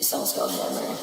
song's called Hammer.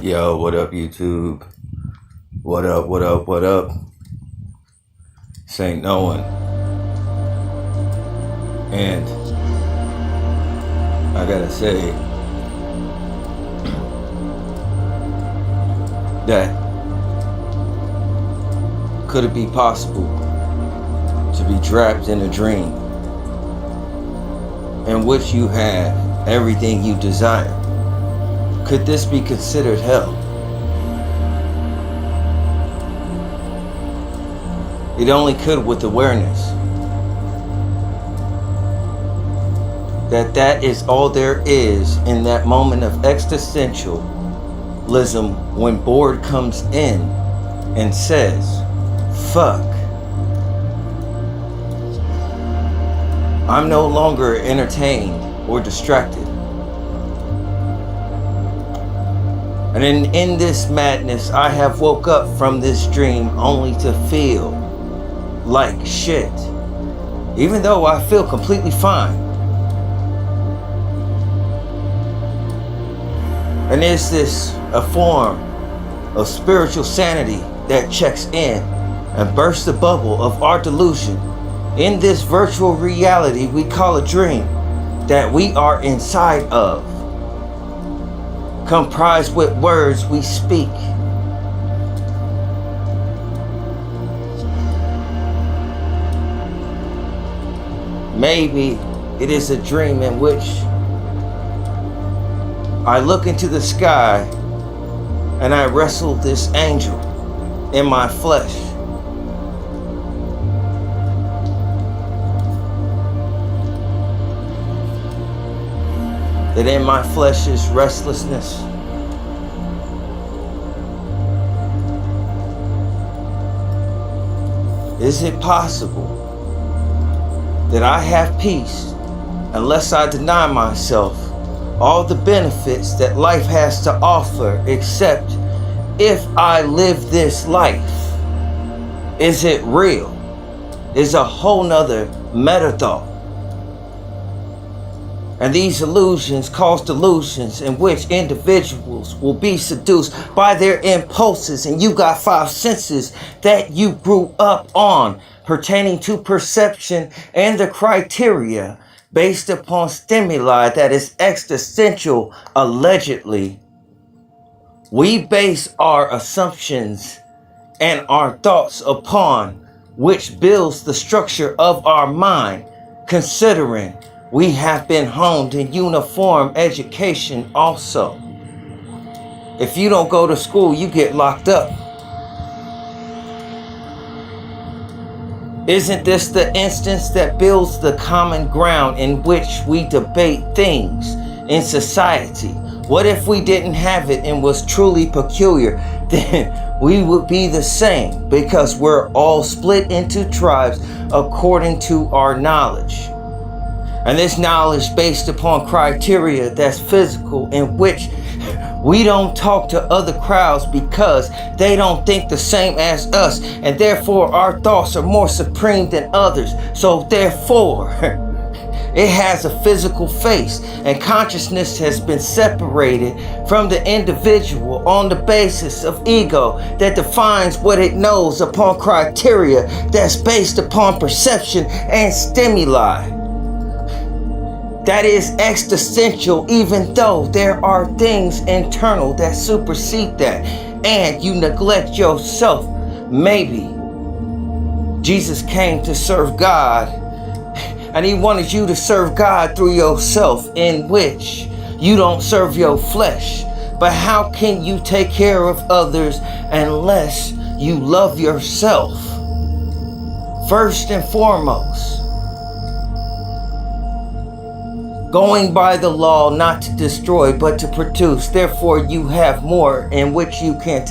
Yo, what up, YouTube? What up, what up, what up? Saint Nouan. And I gotta say that could it be possible to be trapped in a dream in which you have everything you desire? Could this be considered hell? It only could with awareness that is all there is in that moment of existentialism when bored comes in and says, fuck. I'm no longer entertained or distracted. And in this madness, I have woke up from this dream only to feel like shit, even though I feel completely fine. And is this a form of spiritual sanity that checks in and bursts the bubble of our delusion in this virtual reality we call a dream that we are inside of? comprised with words we speak. Maybe it is a dream in which I look into the sky and I wrestle this angel in my flesh. That in my flesh is restlessness. Is it possible that I have peace unless I deny myself all the benefits that life has to offer, except if I live this life? Is it real? Is a whole nother meta thought. And these illusions cause delusions in which individuals will be seduced by their impulses. And you got 5 senses that you grew up on pertaining to perception and the criteria based upon stimuli that is existential, allegedly. We base our assumptions and our thoughts upon which builds the structure of our mind, considering we have been honed in uniform education also. If you don't go to school, you get locked up. Isn't this the instance that builds the common ground in which we debate things in society? What if we didn't have it and was truly peculiar? Then we would be the same, because we're all split into tribes according to our knowledge. And this knowledge based upon criteria that's physical, in which we don't talk to other crowds because they don't think the same as us, and therefore our thoughts are more supreme than others. So therefore, it has a physical face, and consciousness has been separated from the individual on the basis of ego that defines what it knows upon criteria that's based upon perception and stimuli. That is existential, even though there are things internal that supersede that, and you neglect yourself. Maybe Jesus came to serve God, and he wanted you to serve God through yourself, in which you don't serve your flesh. But how can you take care of others unless you love yourself? First and foremost, going by the law, not to destroy, but to produce. Therefore, you have more in which you can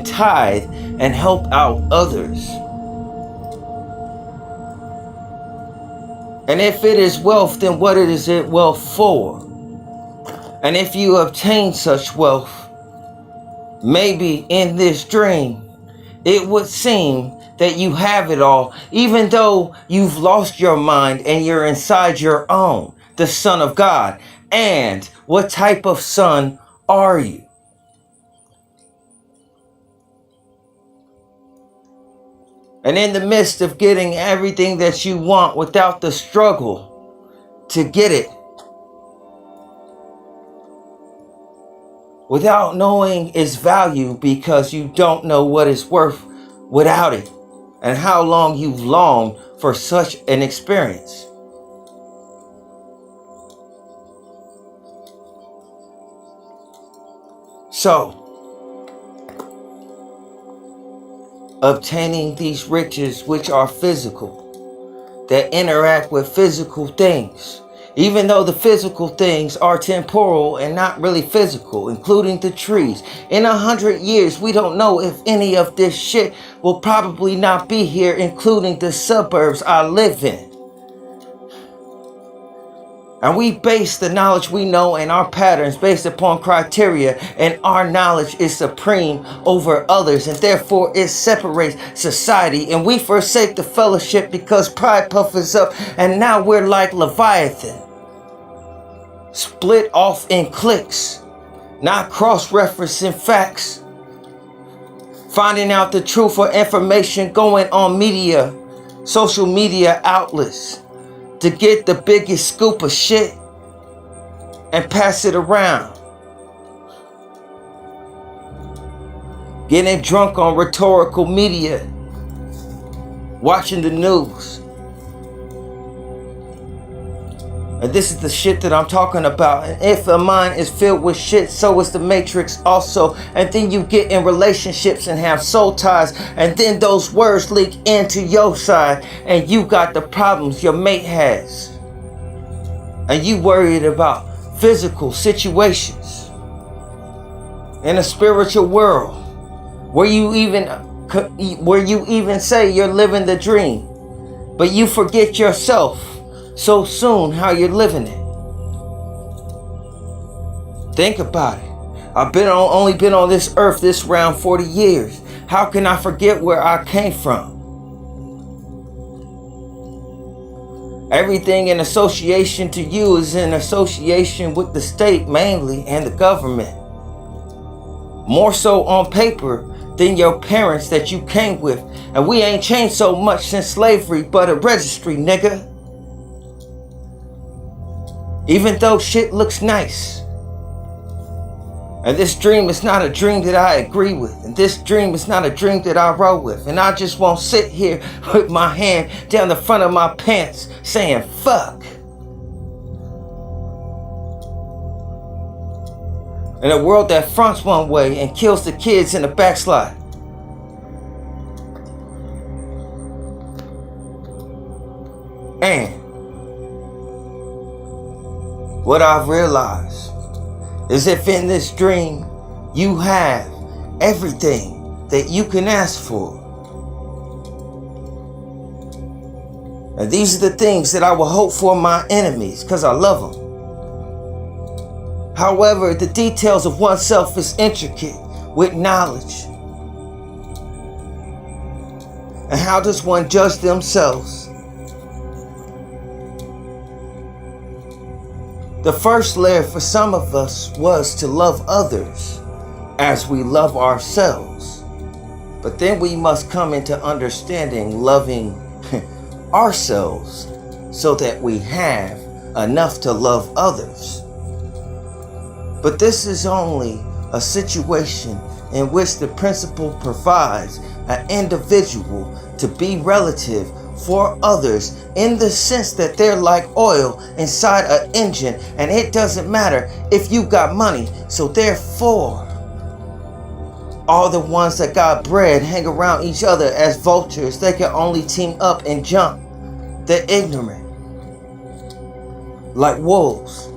tithe and help out others. And if it is wealth, then what is it wealth for? And if you obtain such wealth, maybe in this dream, it would seem that you have it all, even though you've lost your mind and you're inside your own, the Son of God. And what type of son are you? And in the midst of getting everything that you want without the struggle to get it, without knowing its value because you don't know what it's worth without it, and how long you've longed for such an experience. So, obtaining these riches which are physical, that interact with physical things, even though the physical things are temporal and not really physical, including the trees. In 100 years, we don't know if any of this shit will probably not be here, including the suburbs I live in. And we base the knowledge we know and our patterns based upon criteria, and our knowledge is supreme over others, and therefore it separates society, and we forsake the fellowship because pride puffs up, and now we're like Leviathan, split off in cliques, not cross-referencing facts, finding out the truth or information going on media, social media outlets, to get the biggest scoop of shit and pass it around. getting drunk on rhetorical media, watching the news. And this is the shit that I'm talking about. And if a mind is filled with shit, so is the matrix also. And then you get in relationships and have soul ties. And then those words leak into your side. And you got the problems your mate has. And you worried about physical situations. In a spiritual world. Where you even say you're living the dream. But you forget yourself so soon how you're living it. Think about it. I've only been on this earth this round 40 years. How can I forget where I came from? Everything in association to you is in association with the state mainly and the government. More so on paper than your parents that you came with. And we ain't changed so much since slavery but a registry, nigga. Even though shit looks nice. And this dream is not a dream that I agree with. And this dream is not a dream that I roll with. And I just won't sit here with my hand down the front of my pants saying fuck. In a world that fronts one way and kills the kids in the backslide. And what I've realized is if in this dream you have everything that you can ask for. And these are the things that I will hope for my enemies because I love them. However, the details of oneself is intricate with knowledge. And how does one judge themselves? The first layer for some of us was to love others as we love ourselves. But then we must come into understanding loving ourselves so that we have enough to love others. But this is only a situation in which the principle provides an individual to be relative for others in the sense that they're like oil inside an engine, and it doesn't matter if you got money. So therefore, all the ones that got bread hang around each other as vultures. They can only team up and jump. They're ignorant, like wolves.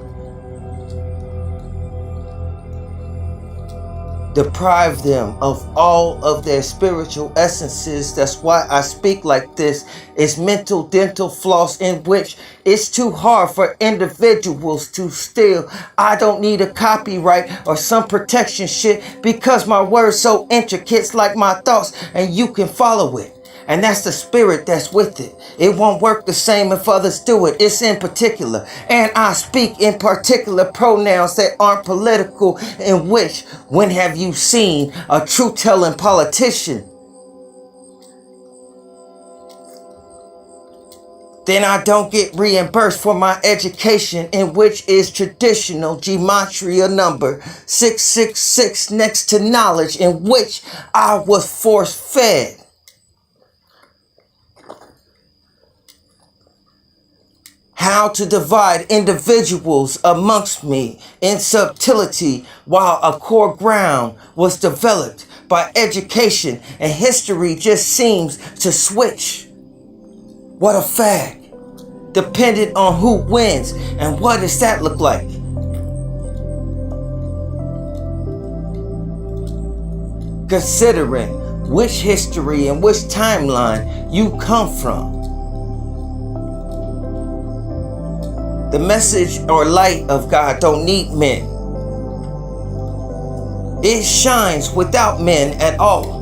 Deprive them of all of their spiritual essences. That's why I speak like this. It's mental dental floss in which it's too hard for individuals to steal. I don't need a copyright or some protection shit because my words so intricate, it's like my thoughts, and you can follow it. And that's the spirit that's with it. It won't work the same if others do it. It's in particular. And I speak in particular pronouns that aren't political, in which, when have you seen a truth-telling politician? Then I don't get reimbursed for my education, in which is traditional gematria number 666 next to knowledge, in which I was force-fed. How to divide individuals amongst me in subtlety, while a core ground was developed by education, and history just seems to switch. What a fact. Dependent on who wins, and what does that look like? Considering which history and which timeline you come from. The message or light of God don't need men. It shines without men at all.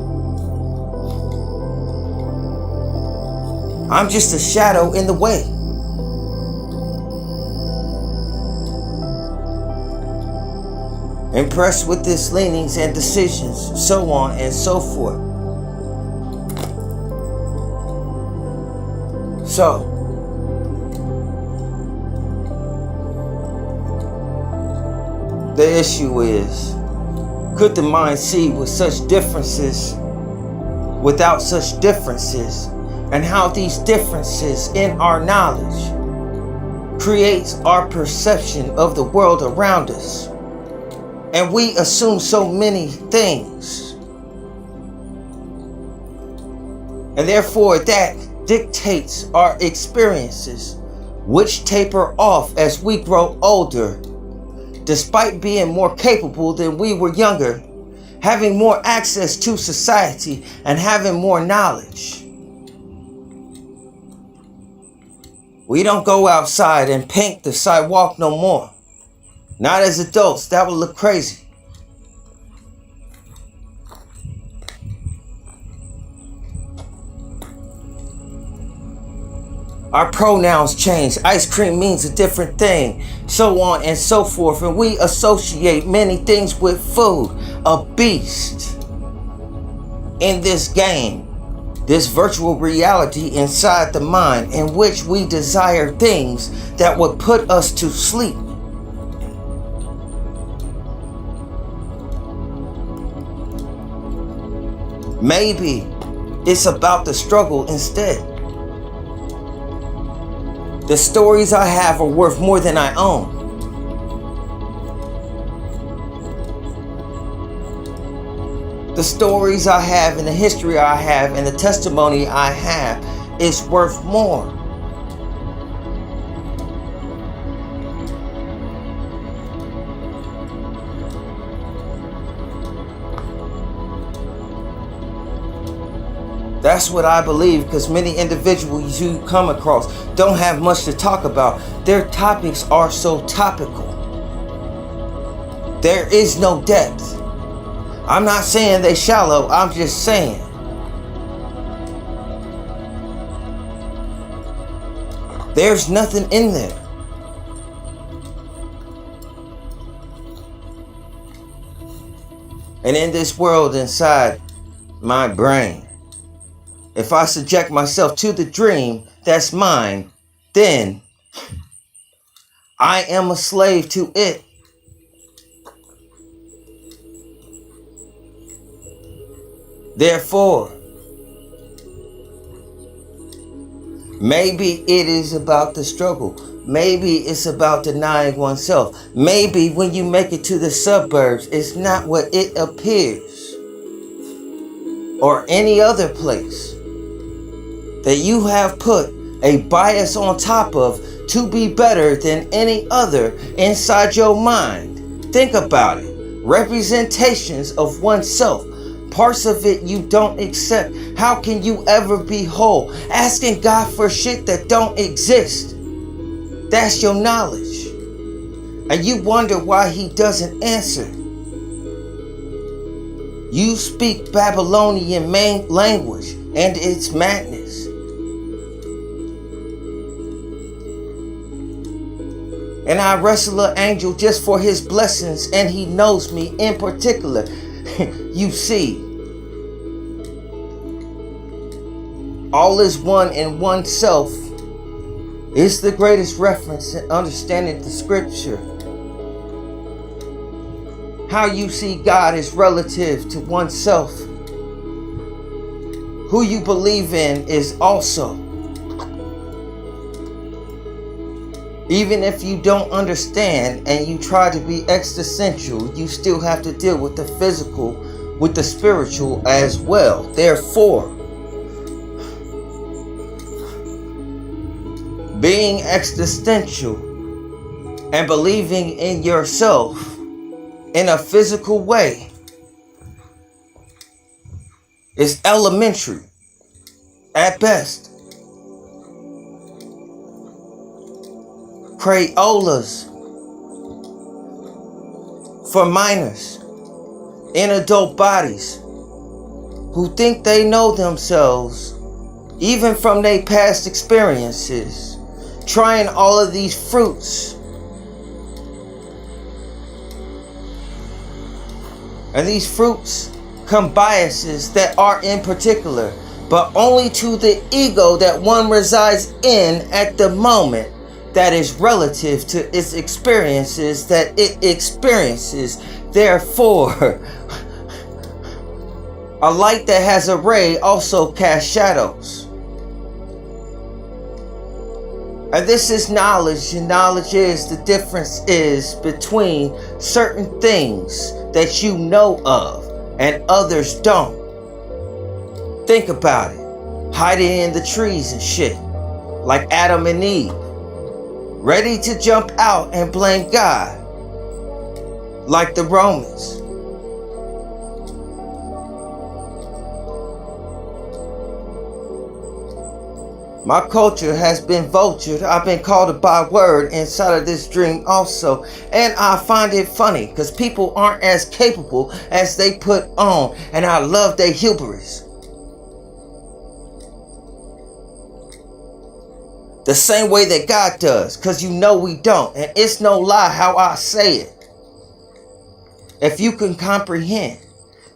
I'm just a shadow in the way. Impressed with his leanings and decisions, so on and so forth. So, the issue is Could the mind see with such differences, without such differences, and how these differences in our knowledge creates our perception of the world around us? And we assume so many things. And therefore that dictates our experiences, which taper off as we grow older, despite being more capable than we were younger, having more access to society, and having more knowledge. We don't go outside and paint the sidewalk no more. Not as adults, that would look crazy. Our pronouns change. Ice cream means a different thing. So on and so forth. And we associate many things with food. A beast in this game. This virtual reality inside the mind in which we desire things that would put us to sleep. Maybe it's about the struggle instead. The stories I have are worth more than I own. The stories I have and the history I have and the testimony I have is worth more. That's what I believe, because many individuals you come across don't have much to talk about. Their topics are so topical. There is no depth. I'm not saying they shallow, I'm just saying. There's nothing in there. And in this world inside my brain, if I subject myself to the dream that's mine, then I am a slave to it. Therefore, maybe it is about the struggle. Maybe it's about denying oneself. Maybe when you make it to the suburbs, it's not what it appears. Or any other place that you have put a bias on top of to be better than any other inside your mind. Think about it. Representations of oneself. Parts of it you don't accept. How can you ever be whole? Asking God for shit that don't exist. That's your knowledge. And you wonder why he doesn't answer. You speak Babylonian language and it's madness. And I wrestle an angel just for his blessings, and he knows me in particular. You see, all is one in oneself is the greatest reference in understanding the scripture. How you see God is relative to oneself. Who you believe in is also. Even if you don't understand and you try to be existential, you still have to deal with the physical, with the spiritual as well. Therefore, being existential and believing in yourself in a physical way is elementary at best. Crayolas for minors in adult bodies who think they know themselves even from their past experiences, trying all of these fruits. And these fruits come biases that are in particular, but only to the ego that one resides in at the moment. that is relative to its experiences that it experiences. Therefore, a light that has a ray also casts shadows. And this is knowledge, and knowledge is the difference is between certain things that you know of and others don't. Think about it. Hiding in the trees and shit, like Adam and Eve, ready to jump out and blame God, like the Romans. My culture has been vultured. I've been called a byword inside of this dream also. And I find it funny because people aren't as capable as they put on. And I love their hubris. The same way that God does. Because you know we don't. And it's no lie how I say it. If you can comprehend.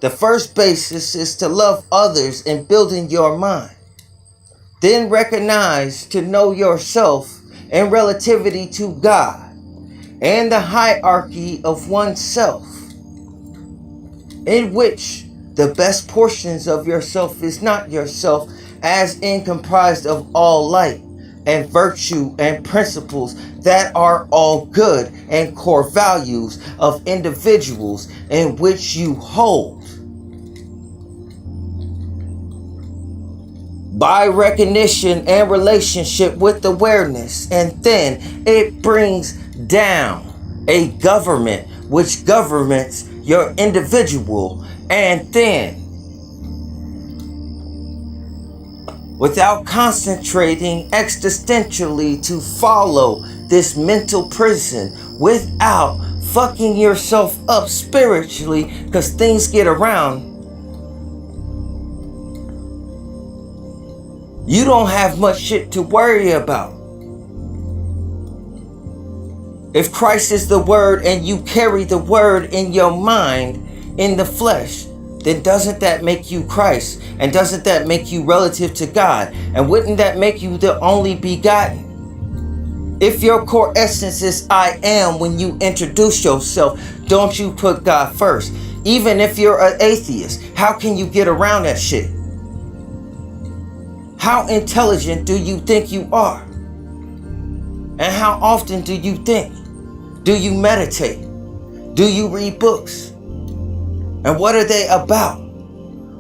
The first basis is to love others and building your mind. Then recognize to know yourself in relativity to God and the hierarchy of oneself, in which the best portions of yourself is not yourself, as in comprised of all light and virtue and principles that are all good and core values of individuals in which you hold. By recognition and relationship with awareness, and then it brings down a government which governs your individual, and then without concentrating existentially to follow this mental prison without fucking yourself up spiritually, because things get around. You don't have much shit to worry about. If Christ is the Word and you carry the Word in your mind, in the flesh, then doesn't that make you Christ? And doesn't that make you relative to God? And wouldn't that make you the only begotten? If your core essence is I am when you introduce yourself, don't you put God first? Even if you're an atheist, how can you get around that shit? How intelligent do you think you are? And how often do you think? Do you meditate? Do you read books? And what are they about?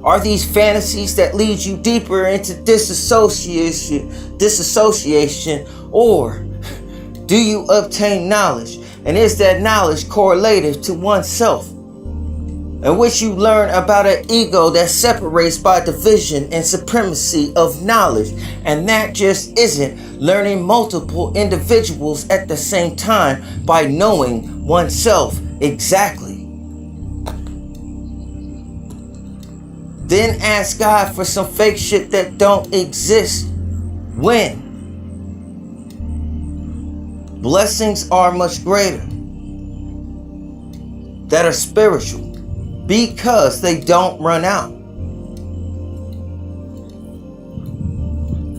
Are these fantasies that lead you deeper into disassociation, or do you obtain knowledge? And is that knowledge correlative to oneself? In which you learn about an ego that separates by division and supremacy of knowledge. And that just isn't learning multiple individuals at the same time by knowing oneself exactly. Then ask God for some fake shit that don't exist. When blessings are much greater, that are spiritual, because they don't run out.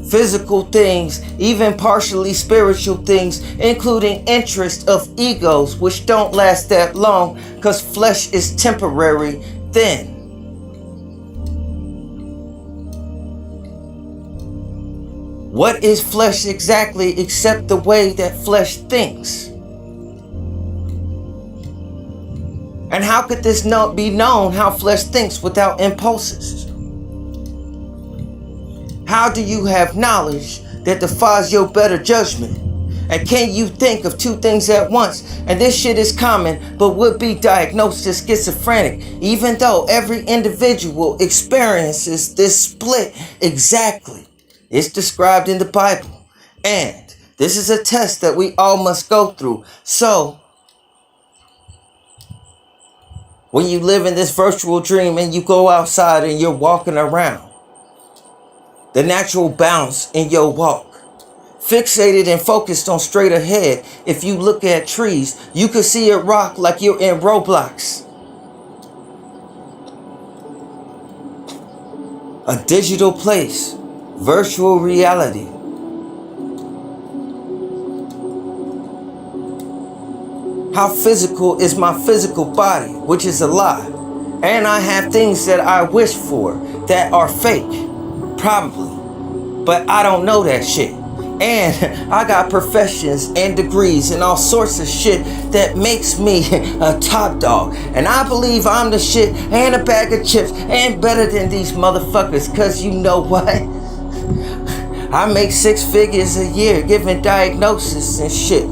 Physical things, even partially spiritual things, including interest of egos, which don't last that long because flesh is temporary. Then what is flesh exactly except the way that flesh thinks? And how could this be known how flesh thinks without impulses? How do you have knowledge that defies your better judgment? And can you think of two things at once? And this shit is common, but would be diagnosed as schizophrenic, even though every individual experiences this split exactly. It's described in the Bible. And this is a test that we all must go through. So, when you live in this virtual dream and you go outside and you're walking around, the natural bounce in your walk, fixated and focused on straight ahead. If you look at trees, you could see it rock like you're in Roblox. A digital place, virtual reality. How physical is my physical body, which is a lie. And I have things that I wish for that are fake, probably. But I don't know that shit. And I got professions and degrees and all sorts of shit that makes me a top dog. And I believe I'm the shit and a bag of chips and better than these motherfuckers. Cause you know what? I make 6 figures a year giving diagnosis and shit.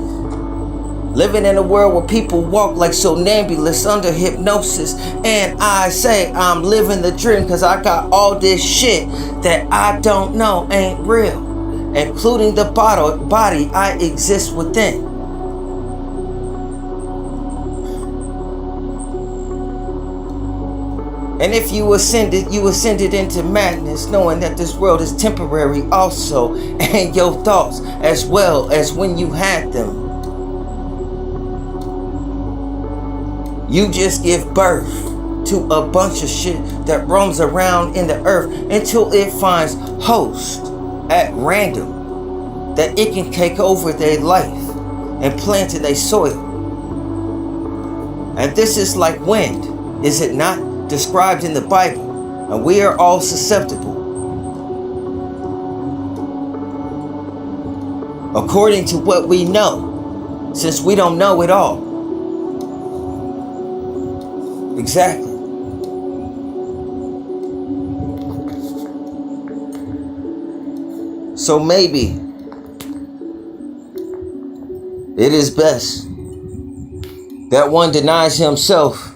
Living in a world where people walk like somnambulists under hypnosis. And I say I'm living the dream cause I got all this shit that I don't know ain't real. Including the body I exist within. And if you ascended into madness, knowing that this world is temporary also, and your thoughts as well as when you had them. You just give birth to a bunch of shit that roams around in the earth until it finds host at random that it can take over their life and plant in their soil. And this is like wind, is it not, described in the Bible? And we are all susceptible. According to what we know, since we don't know it all. Exactly. So maybe it is best that one denies himself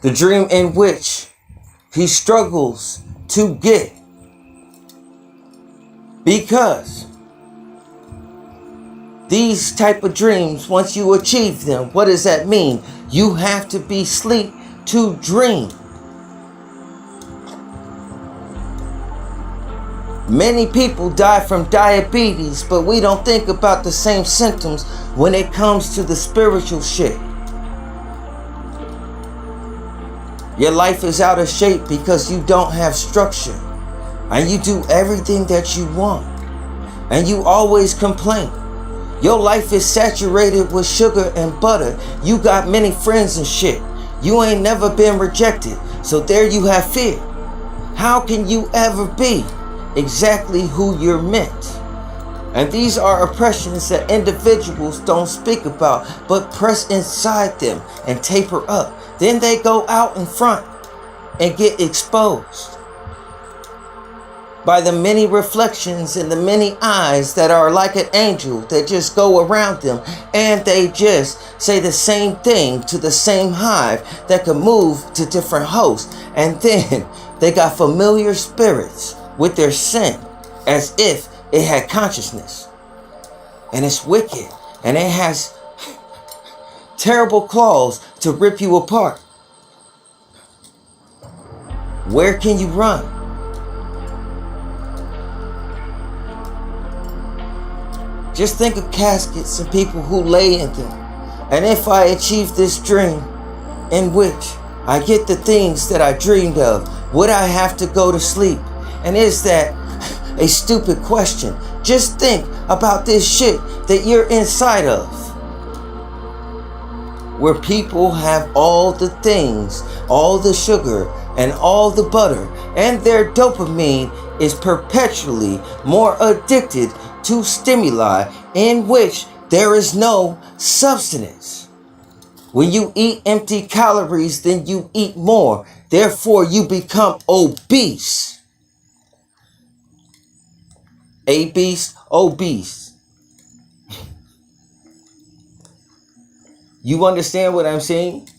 the dream in which he struggles to get, because these type of dreams, once you achieve them, what does that mean? You have to be asleep to dream. Many people die from diabetes, but we don't think about the same symptoms when it comes to the spiritual shit. Your life is out of shape because you don't have structure. And you do everything that you want. And you always complain. Your life is saturated with sugar and butter. You got many friends and shit. You ain't never been rejected. So there you have fear. How can you ever be exactly who you're meant? And these are oppressions that individuals don't speak about, but press inside them and taper up. Then they go out in front and get exposed by the many reflections and the many eyes that are like an angel that just go around them, and they just say the same thing to the same hive that can move to different hosts. And then they got familiar spirits with their sin as if it had consciousness. And it's wicked. And it has terrible claws to rip you apart. Where can you run? Just think of caskets and people who lay in them. And if I achieve this dream in which I get the things that I dreamed of, would I have to go to sleep? And is that a stupid question? Just think about this shit that you're inside of, where people have all the things, all the sugar and all the butter, and their dopamine is perpetually more addicted to stimuli in which there is no substance. When you eat empty calories, then you eat more. Therefore, you become obese. Obese. You understand what I'm saying?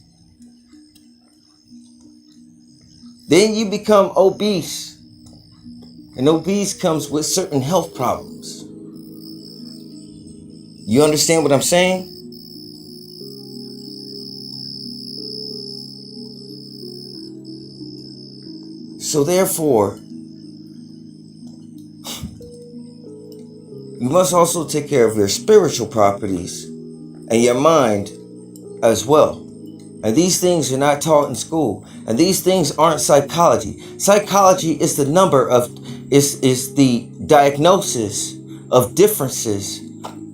Then you become obese. And obese comes with certain health problems. You understand what I'm saying? So therefore, you must also take care of your spiritual properties and your mind as well. And these things are not taught in school. And these things aren't psychology. Psychology is the is the diagnosis of differences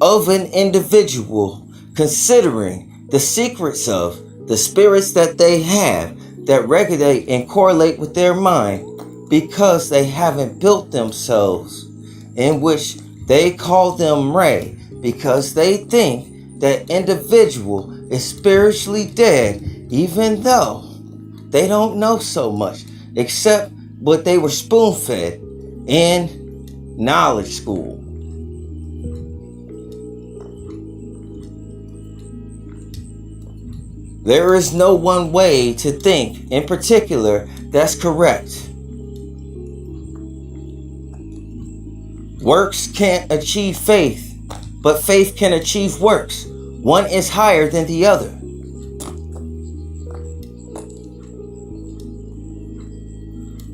of an individual, considering the secrets of the spirits that they have that regulate and correlate with their mind, because they haven't built themselves, in which they call them Ray, because they think that individual is spiritually dead, even though they don't know so much except what they were spoon-fed in knowledge school. There is no one way to think in particular that's correct. Works can't achieve faith, but faith can achieve works. One is higher than the other.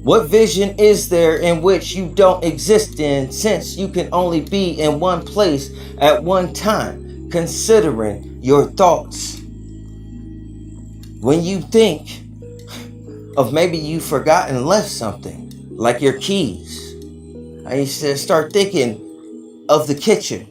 What vision is there in which you don't exist in, since you can only be in one place at one time, considering your thoughts? When you think of maybe you forgot and left something, like your keys, and you start thinking of the kitchen.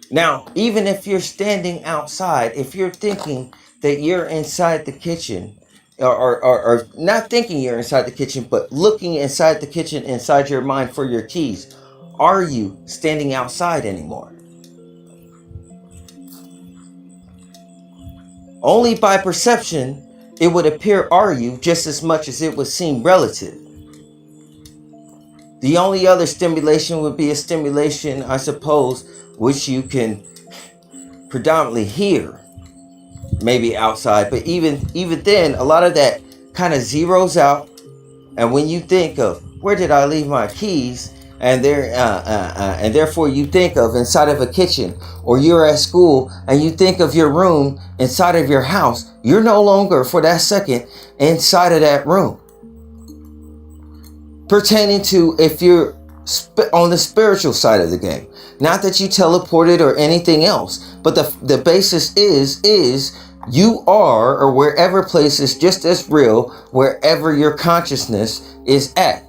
Now, even if you're standing outside, if you're thinking that you're inside the kitchen, or not thinking you're inside the kitchen, but looking inside the kitchen, inside your mind for your keys, are you standing outside anymore? Only by perception, it would appear are you, just as much as it would seem relative. The only other stimulation would be a stimulation, I suppose, which you can predominantly hear, maybe outside. But even then, a lot of that kind of zeroes out. And when you think of, where did I leave my keys? And therefore you think of inside of a kitchen, or you're at school and you think of your room inside of your house, you're no longer for that second inside of that room. Pertaining to if you're on the spiritual side of the game, not that you teleported or anything else, but the basis is you are, or wherever place is just as real, wherever your consciousness is at.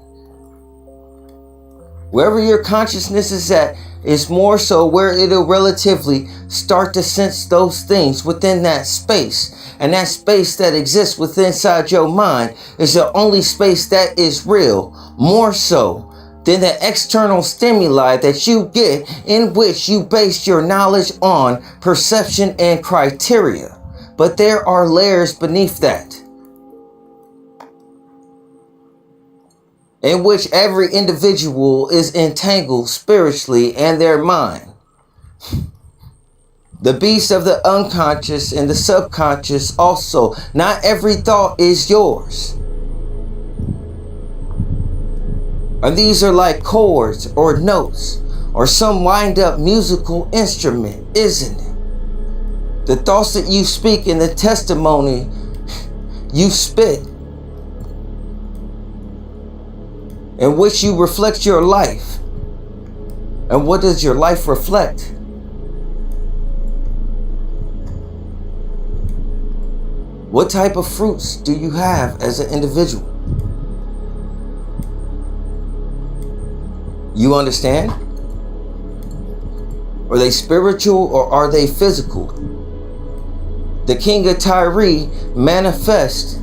Wherever your consciousness is at is more so where it'll relatively start to sense those things within that space. And that space that exists within inside your mind is the only space that is real, more so than the external stimuli that you get, in which you base your knowledge on perception and criteria. But there are layers beneath that, in which every individual is entangled spiritually and their mind. The beast of the unconscious and the subconscious also. Not every thought is yours. And these are like chords or notes or some wind up musical instrument, isn't it? The thoughts that you speak and the testimony you spit, in which you reflect your life. And what does your life reflect? What type of fruits do you have as an individual? You understand? Are they spiritual or are they physical? The king of Tyre manifests,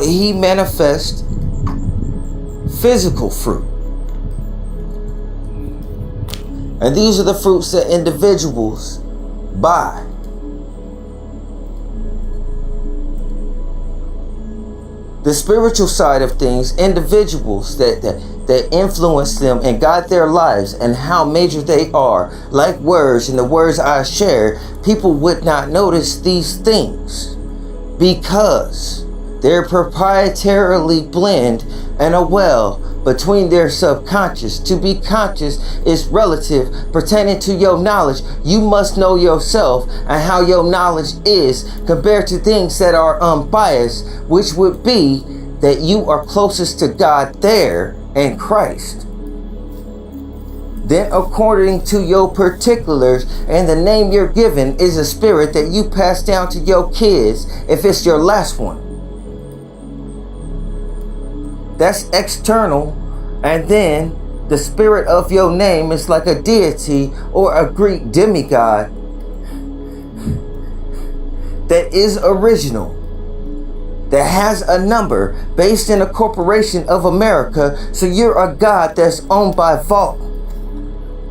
he manifests physical fruit. And these are the fruits that individuals buy. The spiritual side of things, individuals that influence them and guide their lives and how major they are, like words and the words I share, people would not notice these things because they're proprietarily blend and a well between their subconscious. To be conscious is relative pertaining to your knowledge. You must know yourself and how your knowledge is compared to things that are unbiased, which would be that you are closest to God there and Christ. Then according to your particulars, and the name you're given is a spirit that you pass down to your kids if it's your last one. That's external. And then The spirit of your name is like a deity or a Greek demigod that is original, that has a number based in a corporation of America. So you're a god that's owned by Vault,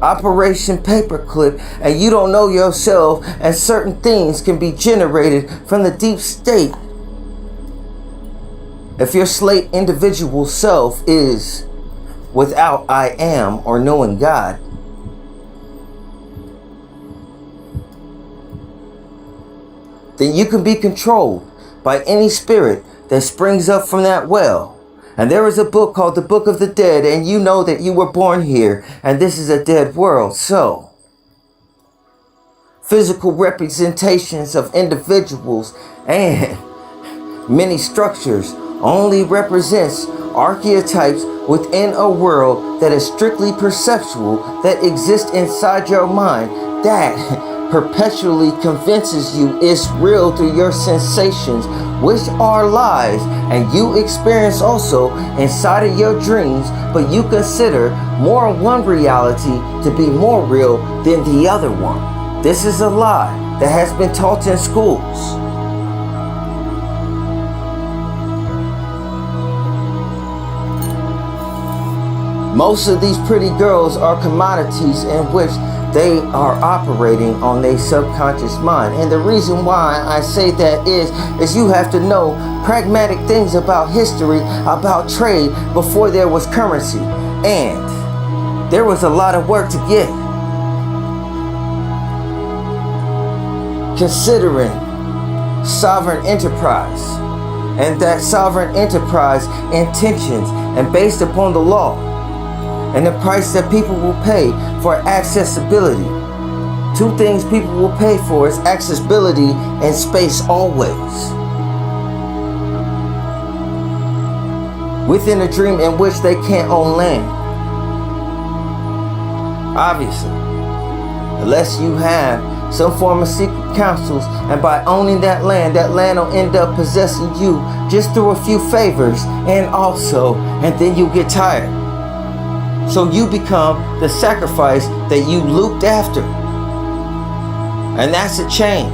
Operation Paperclip, and you don't know yourself, and certain things can be generated from the deep state. If your slate individual self is without I am or knowing God, then you can be controlled by any spirit that springs up from that well. And there is a book called the Book of the Dead, and you know that you were born here, and this is a dead world. So, physical representations of individuals and many structures only represents archetypes within a world that is strictly perceptual, that exists inside your mind, that perpetually convinces you it's real through your sensations, which are lies, and you experience also inside of your dreams, but you consider more one reality to be more real than the other one. This is a lie that has been taught in schools. Most of these pretty girls are commodities in which they are operating on their subconscious mind. And the reason why I say that is you have to know pragmatic things about history, about trade, before there was currency. And there was a lot of work to get. Considering sovereign enterprise, and that sovereign enterprise intentions and based upon the law, and the price that people will pay for accessibility. Two things people will pay for is accessibility and space always. Within a dream in which they can't own land. Obviously. Unless you have some form of secret councils, and by owning that land will end up possessing you just through a few favors, and then you get tired. So you become the sacrifice that you looped after. And that's a chain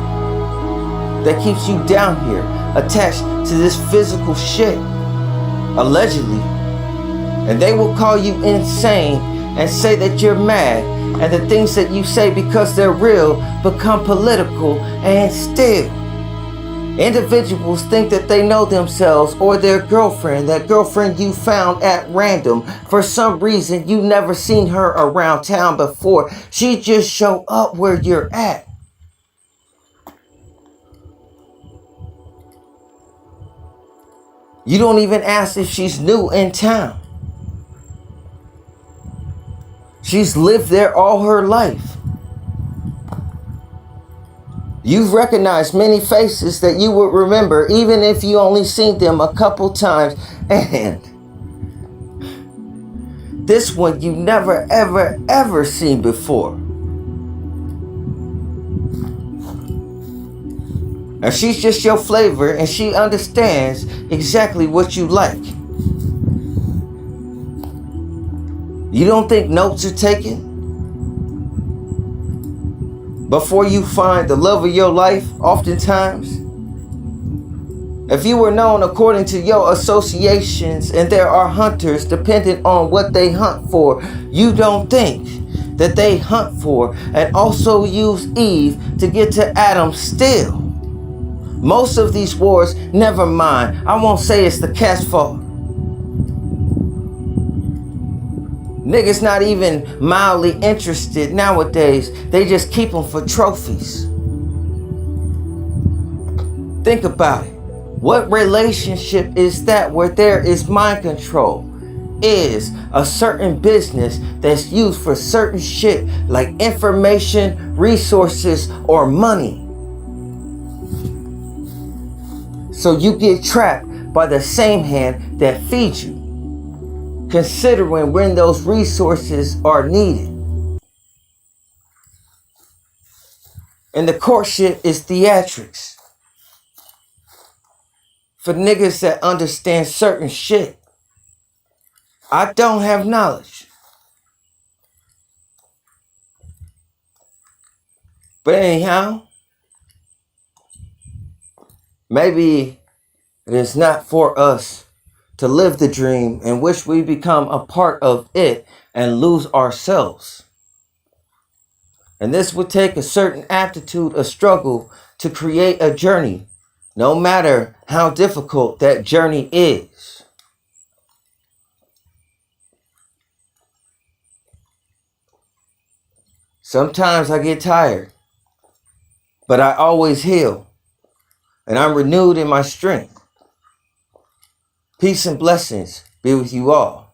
that keeps you down here, attached to this physical shit, allegedly. And they will call you insane and say that you're mad. And the things that you say, because they're real, become political. And still, individuals think that they know themselves or their girlfriend, that girlfriend you found at random. For some reason, you never seen her around town before. She just showed up where you're at. You don't even ask if she's new in town. She's lived there all her life. You've recognized many faces that you would remember, even if you only seen them a couple times. And this one you never, ever, ever seen before. And she's just your flavor, and she understands exactly what you like. You don't think notes are taken before you find the love of your life, oftentimes? If you were known according to your associations, and there are hunters dependent on what they hunt for, you don't think that they hunt for and also use Eve to get to Adam still. Most of these wars, never mind, I won't say it's the cat's fault. Niggas not even mildly interested nowadays. They just keep them for trophies. Think about it. What relationship is that where there is mind control? Is a certain business that's used for certain shit like information, resources, or money. So you get trapped by the same hand that feeds you, considering when those resources are needed. And the courtship is theatrics. For niggas that understand certain shit. I don't have knowledge. But anyhow, maybe it is not for us to live the dream in which we become a part of it and lose ourselves. And this would take a certain aptitude, a struggle to create a journey, no matter how difficult that journey is. Sometimes I get tired, but I always heal, and I'm renewed in my strength. Peace and blessings be with you all.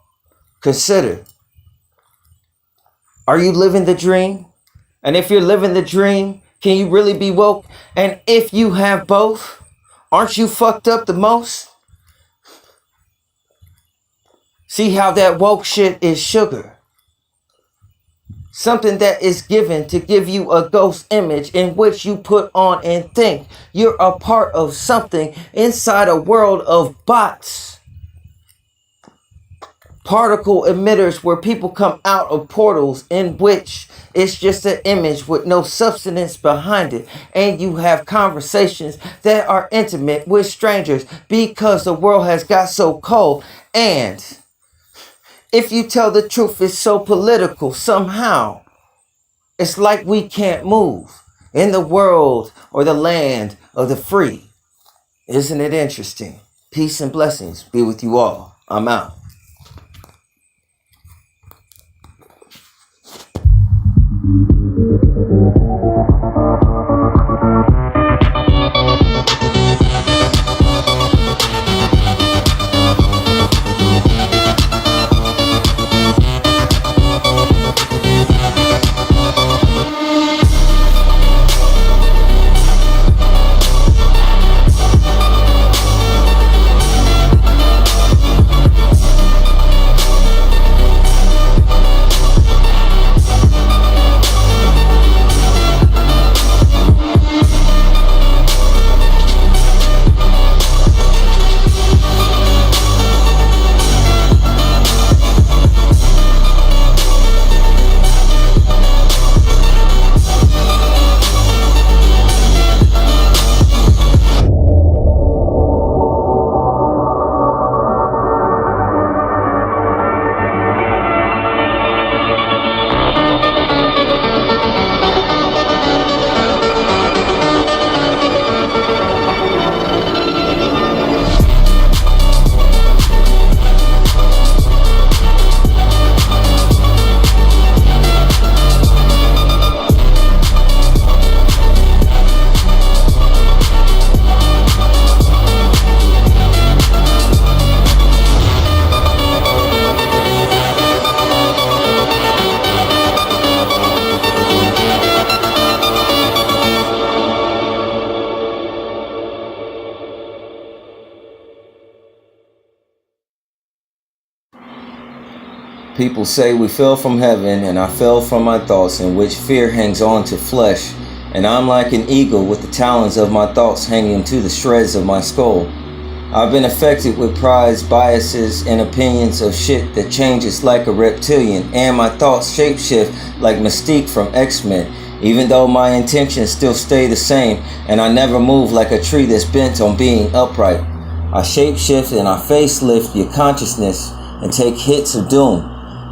Consider, are you living the dream? And if you're living the dream, can you really be woke? And if you have both, aren't you fucked up the most? See how that woke shit is sugar. Something that is given to give you a ghost image in which you put on and think you're a part of something inside a world of bots. Particle emitters where people come out of portals in which it's just an image with no substance behind it. And you have conversations that are intimate with strangers because the world has got so cold. And if you tell the truth, it's so political somehow. It's like we can't move in the world or the land of the free. Isn't it interesting? Peace and blessings be with you all. I'm out. People say we fell from heaven, and I fell from my thoughts, in which fear hangs on to flesh. And I'm like an eagle with the talons of my thoughts hanging to the shreds of my skull. I've been affected with prides, biases, and opinions of shit that changes like a reptilian, and my thoughts shapeshift like Mystique from X-Men, even though my intentions still stay the same, and I never move like a tree that's bent on being upright. I shapeshift and I facelift your consciousness and take hits of doom.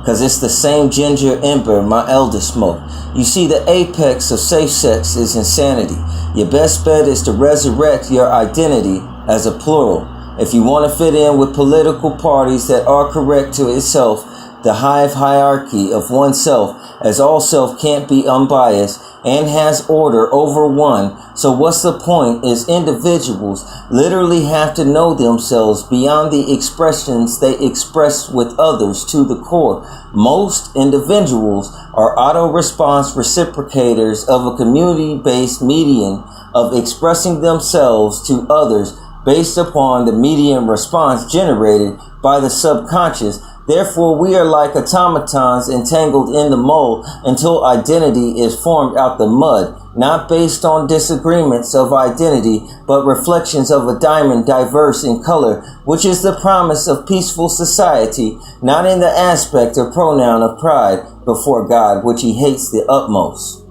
Cause it's the same ginger ember my elder smoked. You see, the apex of safe sex is insanity. Your best bet is to resurrect your identity as a plural. If you want to fit in with political parties that are correct to itself, the hive hierarchy of oneself, as all self can't be unbiased and has order over one. So what's the point is individuals literally have to know themselves beyond the expressions they express with others to the core. Most individuals are auto-response reciprocators of a community-based medium of expressing themselves to others based upon the medium response generated by the subconscious. Therefore, we are like automatons entangled in the mold until identity is formed out the mud, not based on disagreements of identity, but reflections of a diamond diverse in color, which is the promise of peaceful society, not in the aspect or pronoun of pride before God, which he hates the utmost.